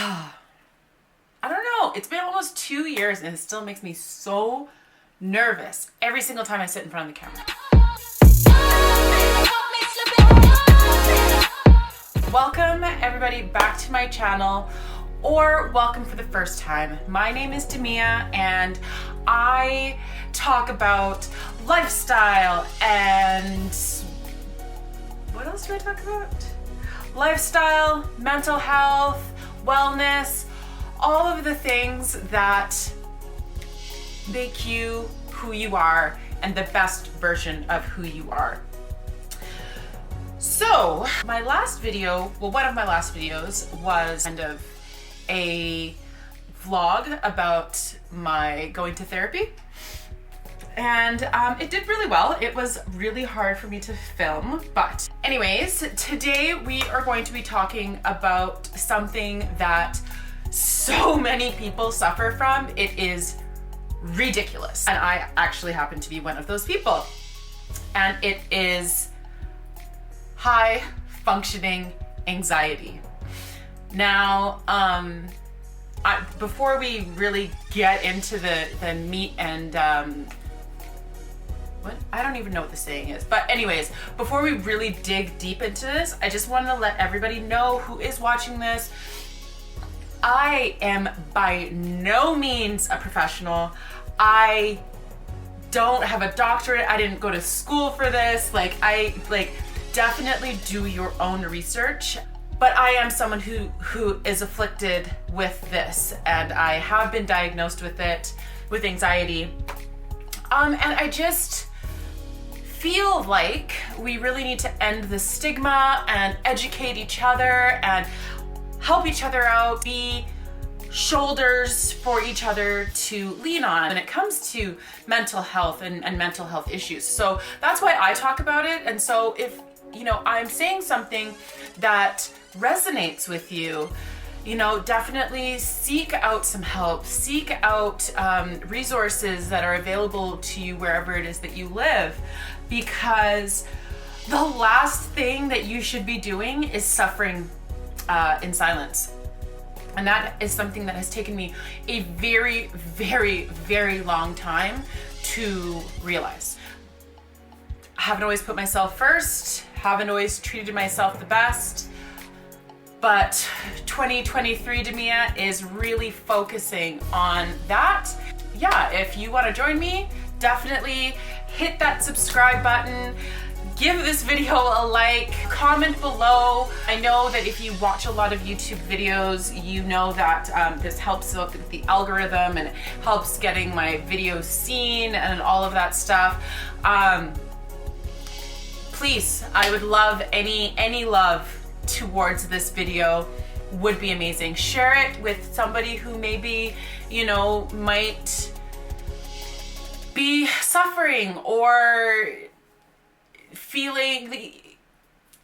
I don't know, it's been almost 2 years and it still makes me so nervous every single time I sit in front of the camera. Welcome everybody back to my channel, or welcome for the first time. My name is Demia and I talk about lifestyle and what else do I talk about? Lifestyle, mental health, wellness, all of the things that make you who you are and the best version of who you are. So my last video, well, one of my last videos was kind of a vlog about my going to therapy. And it did really well. It was really hard for me to film, but anyways, today we are going to be talking about something that so many people suffer from. It is ridiculous. And I actually happen to be one of those people. And it is high functioning anxiety. Now, before we really get into the meat and what? I don't even know what the saying is. But anyways, before we really dig deep into this, I just wanted to let everybody know who is watching this. I am by no means a professional. I don't have a doctorate. I didn't go to school for this. Definitely do your own research. But I am someone who is afflicted with this, and I have been diagnosed with it, with anxiety. And I just feel like we really need to end the stigma and educate each other and help each other out, be shoulders for each other to lean on when it comes to mental health and mental health issues. So that's why I talk about it. And so if, I'm saying something that resonates with you, definitely seek out some help, seek out resources that are available to you wherever it is that you live, because the last thing that you should be doing is suffering in silence. And that is something that has taken me a very, very, very long time to realize. I haven't always put myself first, haven't always treated myself the best, but 2023 Demia is really focusing on that. Yeah, if you want to join me, definitely hit that subscribe button. Give this video a like, comment below. I know that if you watch a lot of YouTube videos, you know that this helps with the algorithm and it helps getting my videos seen and all of that stuff. Please, I would love any love towards this video would be amazing. Share it with somebody who maybe, might be suffering or feeling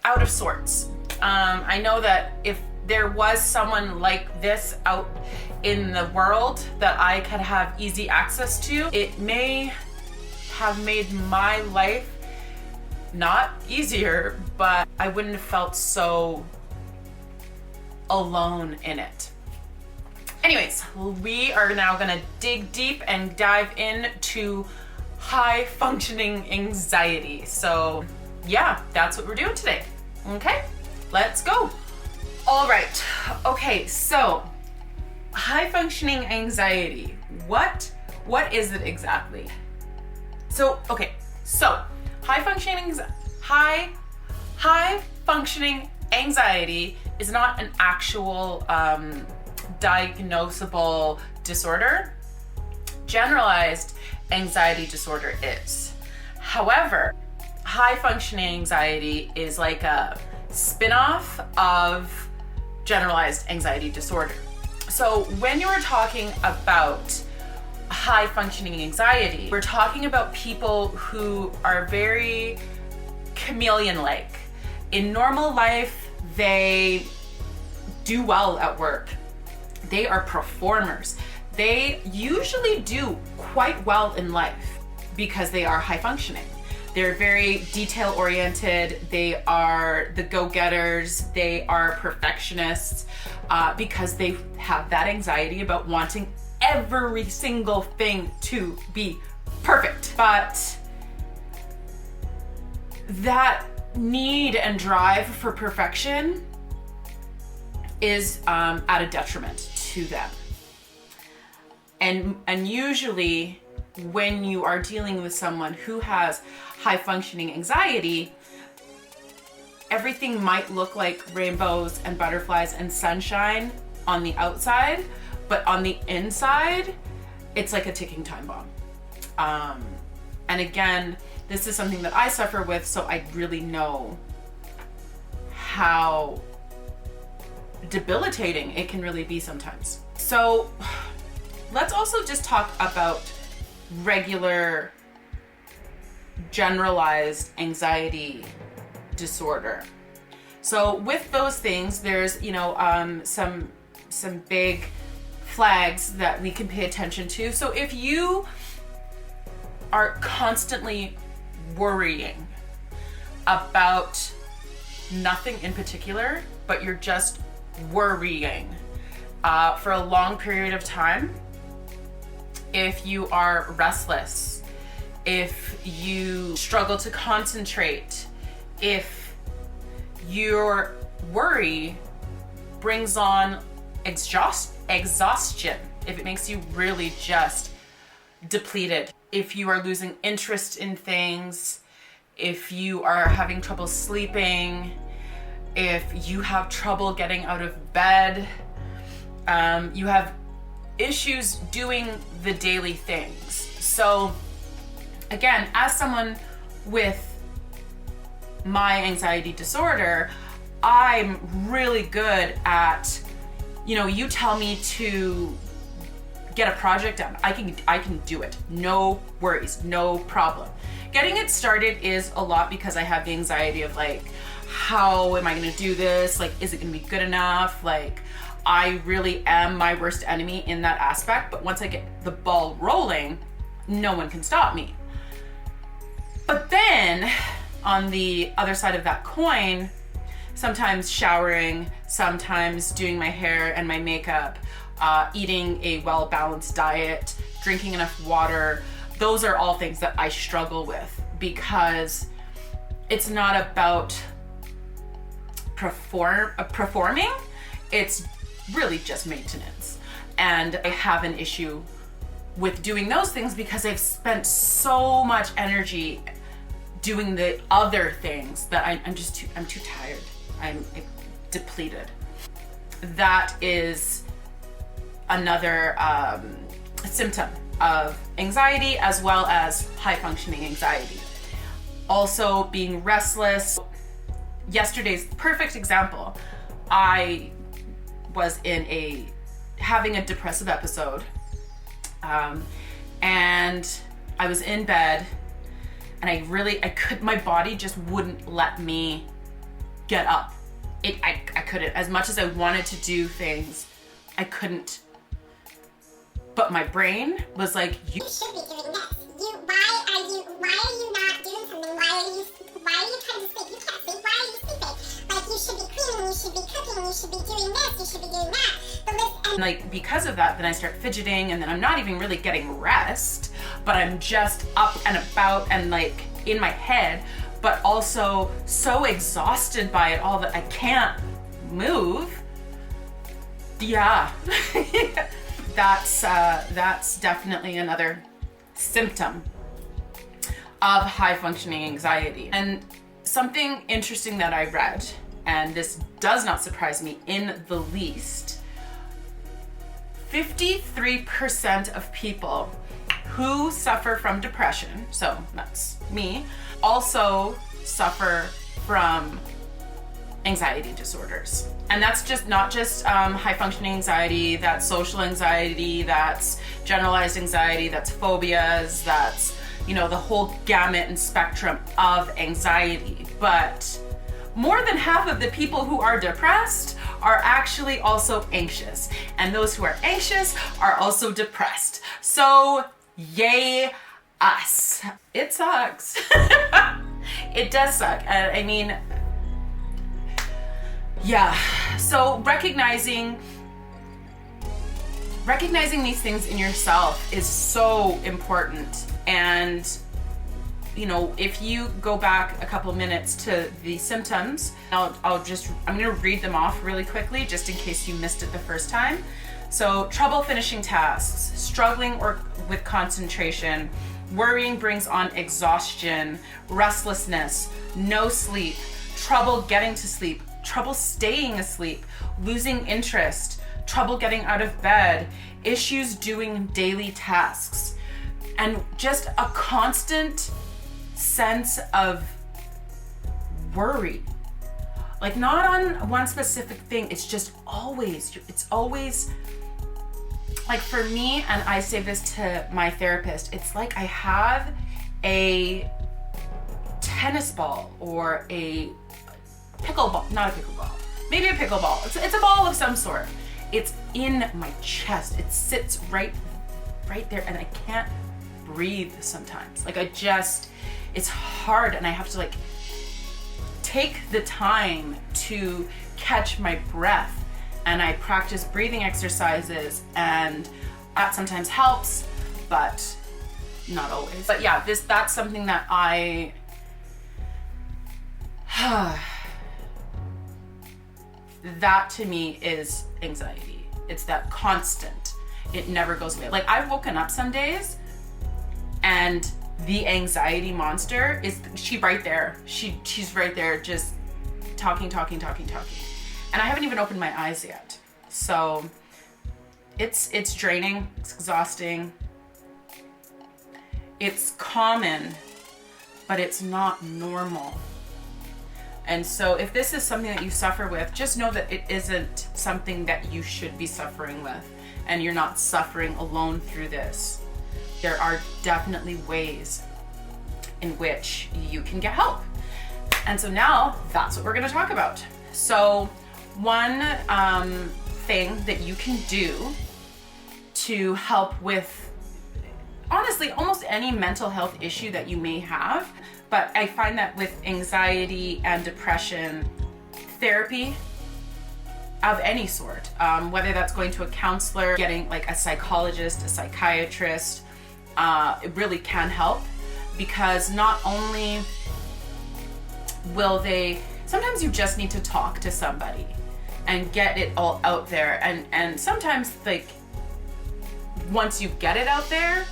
out of sorts. I know that if there was someone like this out in the world that I could have easy access to, it may have made my life not easier, but I wouldn't have felt so alone in it. Anyways, we are now gonna dig deep and dive into high functioning anxiety. So yeah, that's what we're doing today. Okay, let's go. All right, okay, so high functioning anxiety, what is it exactly? So high functioning anxiety is not an actual diagnosable disorder. Generalized anxiety disorder is. However, high functioning anxiety is like a spin-off of generalized anxiety disorder. So when you're talking about high functioning anxiety, we're talking about people who are very chameleon-like. In normal life, they do well at work. They are performers. They usually do quite well in life because they are high functioning. They're very detail oriented. They are the go-getters. They are perfectionists because they have that anxiety about wanting every single thing to be perfect. But that need and drive for perfection is at a detriment to them. And usually when you are dealing with someone who has high functioning anxiety, everything might look like rainbows and butterflies and sunshine on the outside, but on the inside, it's like a ticking time bomb. And again, this is something that I suffer with, so I really know how debilitating it can really be sometimes. So let's also just talk about regular generalized anxiety disorder. So with those things, there's, you know, some big flags that we can pay attention to. So if you are constantly worrying about nothing in particular, but you're just worrying for a long period of time, if you are restless, if you struggle to concentrate, if your worry brings on exhaustion, if it makes you really just depleted, if you are losing interest in things, if you are having trouble sleeping, if you have trouble getting out of bed, you have issues doing the daily things. So again, as someone with my anxiety disorder, I'm really good at, you know, you tell me to get a project done, I can do it. No worries, no problem. Getting it started is a lot because I have the anxiety of like, how am I gonna do this? Like, is it gonna be good enough? Like, I really am my worst enemy in that aspect, but once I get the ball rolling, no one can stop me. But then on the other side of that coin, sometimes showering, sometimes doing my hair and my makeup, eating a well-balanced diet, drinking enough water, those are all things that I struggle with because it's not about performing, it's really just maintenance. And I have an issue with doing those things because I've spent so much energy doing the other things that I'm too tired. I'm depleted. That is another symptom of anxiety as well as high functioning anxiety. Also being restless. Yesterday's perfect example. I was having a depressive episode, and I was in bed, and my body just wouldn't let me get up. I couldn't, as much as I wanted to do things, I couldn't. But my brain was like, you should be doing this. Why are you not doing something? Why are you trying to sleep? You can't sleep. Why are you sleeping? Like, you should be cleaning, you should be cooking, you should be doing this, you should be doing that. And like, because of that, then I start fidgeting, and then I'm not even really getting rest, but I'm just up and about and like in my head, but also so exhausted by it all that I can't move. Yeah. That's definitely another symptom of high functioning anxiety. And something interesting that I read, and this does not surprise me in the least, 53% of people who suffer from depression, so that's me, also suffer from anxiety disorders. And that's just not just high functioning anxiety, that's social anxiety, that's generalized anxiety, that's phobias, that's, you know, the whole gamut and spectrum of anxiety. But more than half of the people who are depressed are actually also anxious. And those who are anxious are also depressed. So yay us. It sucks. It does suck. I mean, yeah. So recognizing these things in yourself is so important. And you know, if you go back a couple minutes to the symptoms, I'm gonna read them off really quickly just in case you missed it the first time. So trouble finishing tasks, struggling with concentration, worrying brings on exhaustion, restlessness, no sleep, trouble getting to sleep, trouble staying asleep, losing interest, trouble getting out of bed, issues doing daily tasks, and just a constant sense of worry. Like, not on one specific thing, it's always like, for me, and I say this to my therapist, it's like I have a tennis ball or a pickleball, not a pickleball, maybe a pickleball. It's a ball of some sort. It's in my chest. It sits right there, and I can't breathe sometimes. Like, it's hard, and I have to like take the time to catch my breath, and I practice breathing exercises, and that sometimes helps, but not always. But yeah, that's something that that to me is anxiety. It's that constant. It never goes away. Like, I've woken up some days and the anxiety monster she's right there, just talking. And I haven't even opened my eyes yet. So it's draining, it's exhausting. It's common, but it's not normal. And so if this is something that you suffer with, just know that it isn't something that you should be suffering with, and you're not suffering alone through this. There are definitely ways in which you can get help. And so now that's what we're gonna talk about. So one thing that you can do to help with, honestly, almost any mental health issue that you may have, but I find that with anxiety and depression, therapy of any sort, whether that's going to a counselor, getting like a psychologist, a psychiatrist, it really can help, because not only will sometimes you just need to talk to somebody and get it all out there, and sometimes, like, once you get it out there,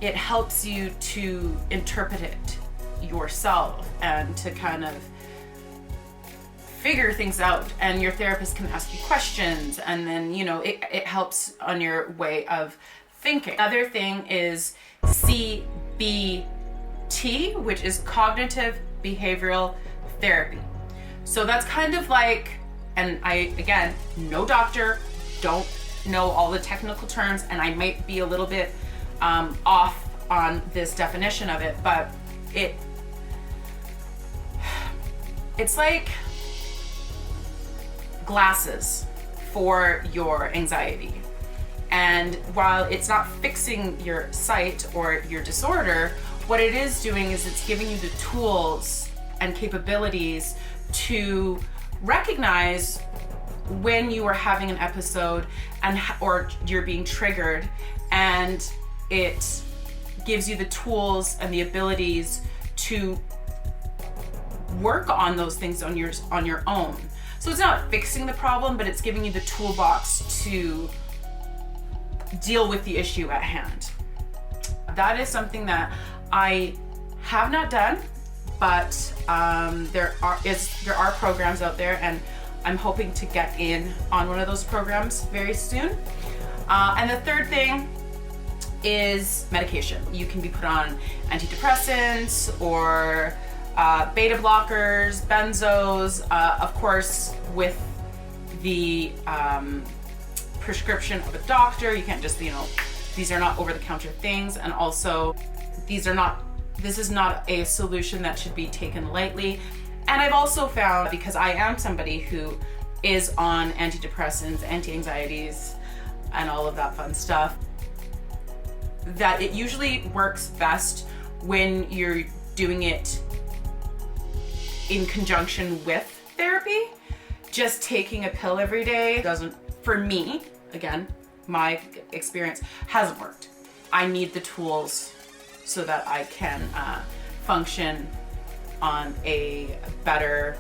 it helps you to interpret it yourself and to kind of figure things out, and your therapist can ask you questions, and then, you know, it helps on your way of thinking. Another thing is CBT, which is cognitive behavioral therapy. So that's kind of like, and again, no doctor, don't know all the technical terms, and I might be a little bit off on this definition of it, but it's like glasses for your anxiety. And while it's not fixing your sight or your disorder, what it is doing is it's giving you the tools and capabilities to recognize when you are having an episode or you're being triggered, and it gives you the tools and the abilities to work on those things on your own. So it's not fixing the problem, but it's giving you the toolbox to deal with the issue at hand. That is something that I have not done, but there are programs out there, and I'm hoping to get in on one of those programs very soon. And the third thing is medication. You can be put on antidepressants or beta blockers, benzos, of course, with the prescription of a doctor. You can't just, these are not over-the-counter things, and also this is not a solution that should be taken lightly. And I've also found, because I am somebody who is on antidepressants, anti-anxieties, and all of that fun stuff, that it usually works best when you're doing it in conjunction with therapy. Just taking a pill every day doesn't, for me, again, my experience, hasn't worked. I need the tools so that I can function on a better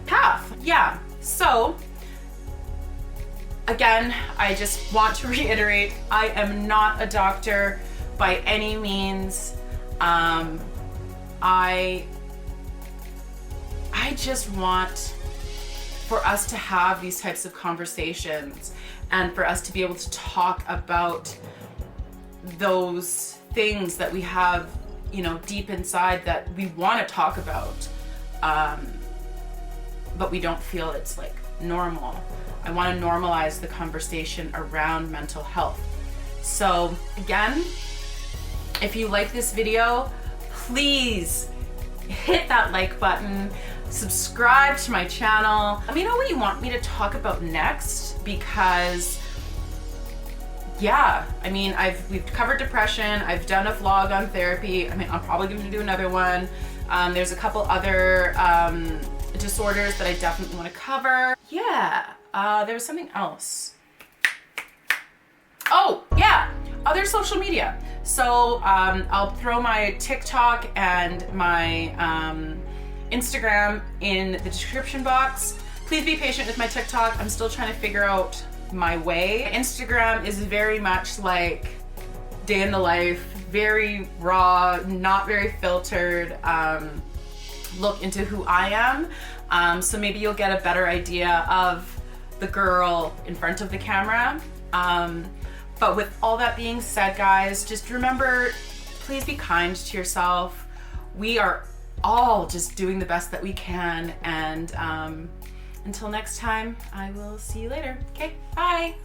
path. Yeah, so again, I just want to reiterate, I am not a doctor by any means. I just want for us to have these types of conversations and for us to be able to talk about those things that we have, you know, deep inside that we want to talk about, but we don't feel it's like normal. I want to normalize the conversation around mental health. So again, if you like this video, please hit that like button, subscribe to my channel. Let me know what you want me to talk about next, because yeah, I mean, we've covered depression. I've done a vlog on therapy. I mean, I'm probably going to do another one. There's a couple other disorders that I definitely want to cover. Yeah, there was something else. Oh yeah, other social media. So I'll throw my TikTok and my Instagram in the description box. Please be patient with my TikTok. I'm still trying to figure out my way. Instagram is very much like day in the life, very raw, not very filtered look into who I am. So maybe you'll get a better idea of the girl in front of the camera. But with all that being said, guys, just remember, please be kind to yourself. We are all just doing the best that we can. And until next time, I will see you later. Okay, bye.